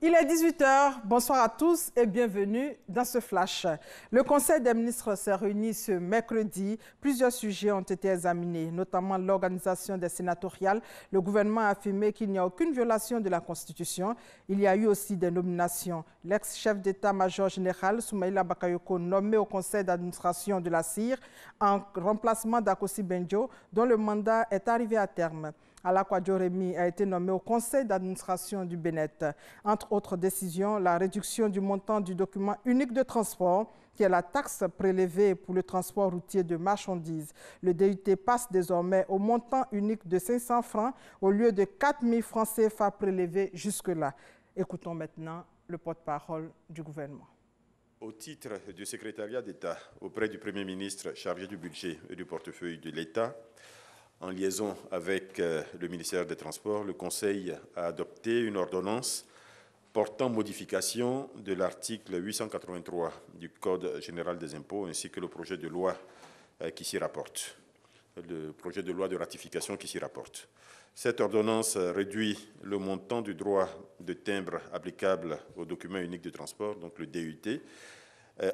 Il est 18h, bonsoir à tous et bienvenue dans ce flash. Le Conseil des ministres s'est réuni ce mercredi. Plusieurs sujets ont été examinés, notamment l'organisation des sénatoriales. Le gouvernement a affirmé qu'il n'y a aucune violation de la Constitution. Il y a eu aussi des nominations. L'ex-chef d'état-major général, Soumaïla Bakayoko, nommé au conseil d'administration de la CIR en remplacement d'Akosi Benjo, dont le mandat est arrivé à terme. Alakwa Djoremi a été nommé au conseil d'administration du Bénet. Entre autres décisions, la réduction du montant du document unique de transport, qui est la taxe prélevée pour le transport routier de marchandises. Le DUT passe désormais au montant unique de 500 francs au lieu de 4 000 francs CFA prélevés jusque-là. Écoutons maintenant le porte-parole du gouvernement. Au titre du secrétariat d'État auprès du Premier ministre chargé du budget et du portefeuille de l'État, en liaison avec le ministère des Transports, le Conseil a adopté une ordonnance portant modification de l'article 883 du Code général des impôts ainsi que le projet de loi qui s'y rapporte, le projet de loi de ratification qui s'y rapporte. Cette ordonnance réduit le montant du droit de timbre applicable au document unique de transport, donc le DUT,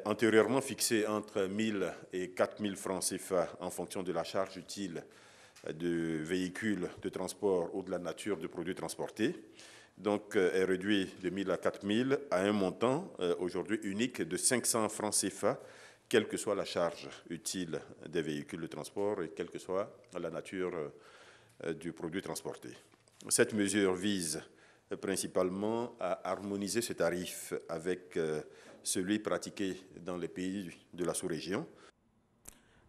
antérieurement fixé entre 1 000 et 4 000 francs CFA en fonction de la charge utile de véhicules de transport ou de la nature de produits transportés. Donc, est réduit de 1 000 à 4 000 à un montant aujourd'hui unique de 500 francs CFA, quelle que soit la charge utile des véhicules de transport et quelle que soit la nature du produit transporté. Cette mesure vise principalement à harmoniser ce tarif avec celui pratiqué dans les pays de la sous-région.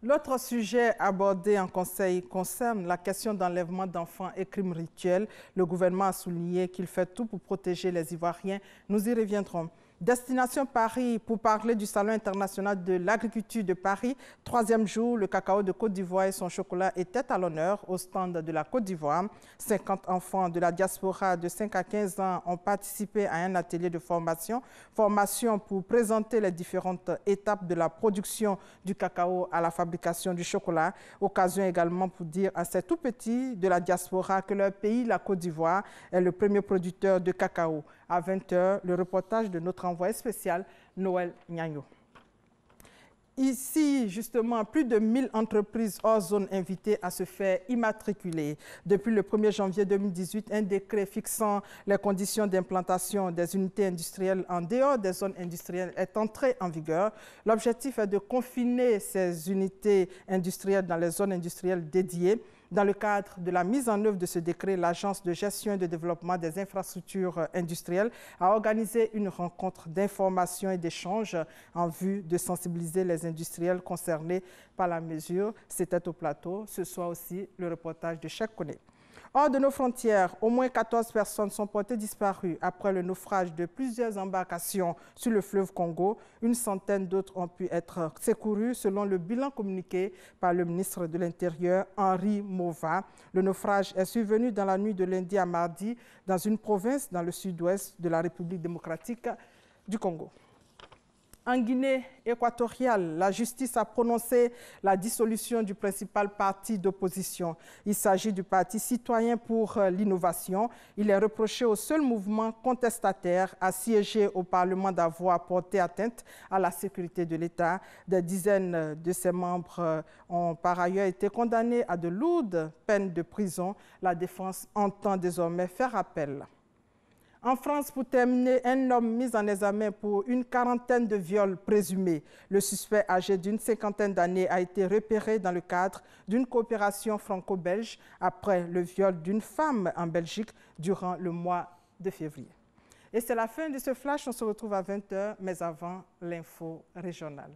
L'autre sujet abordé en Conseil concerne la question d'enlèvement d'enfants et crimes rituels. Le gouvernement a souligné qu'il fait tout pour protéger les Ivoiriens. Nous y reviendrons. Destination Paris pour parler du Salon international de l'agriculture de Paris. Troisième jour, le cacao de Côte d'Ivoire et son chocolat étaient à l'honneur au stand de la Côte d'Ivoire. 50 enfants de la diaspora de 5 à 15 ans ont participé à un atelier de formation. Formation pour présenter les différentes étapes de la production du cacao à la fabrication du chocolat. Occasion également pour dire à ces tout petits de la diaspora que leur pays, la Côte d'Ivoire, est le premier producteur de cacao. À 20h, le reportage de notre envoyé spécial, Noël Nyagno. Ici, justement, plus de 1 000 entreprises hors zone invitées à se faire immatriculer. Depuis le 1er janvier 2018, un décret fixant les conditions d'implantation des unités industrielles en dehors des zones industrielles est entré en vigueur. L'objectif est de confiner ces unités industrielles dans les zones industrielles dédiées. Dans le cadre de la mise en œuvre de ce décret, l'Agence de gestion et de développement des infrastructures industrielles a organisé une rencontre d'information et d'échange en vue de sensibiliser les industriels concernés par la mesure. C'était au plateau. Ce soir aussi, le reportage de Cheikh Koné. Hors de nos frontières, au moins 14 personnes sont portées disparues après le naufrage de plusieurs embarcations sur le fleuve Congo. Une centaine d'autres ont pu être secourues selon le bilan communiqué par le ministre de l'Intérieur, Henri Mova. Le naufrage est survenu dans la nuit de lundi à mardi dans une province dans le sud-ouest de la République démocratique du Congo. En Guinée équatoriale, la justice a prononcé la dissolution du principal parti d'opposition. Il s'agit du Parti citoyen pour l'innovation. Il est reproché au seul mouvement contestataire à siéger au Parlement d'avoir porté atteinte à la sécurité de l'État. Des dizaines de ses membres ont par ailleurs été condamnés à de lourdes peines de prison. La défense entend désormais faire appel. En France, pour terminer, un homme mis en examen pour une quarantaine de viols présumés. Le suspect âgé d'une 50aine d'années a été repéré dans le cadre d'une coopération franco-belge après le viol d'une femme en Belgique durant le mois de février. Et c'est la fin de ce flash. On se retrouve à 20h, mais avant l'info régionale.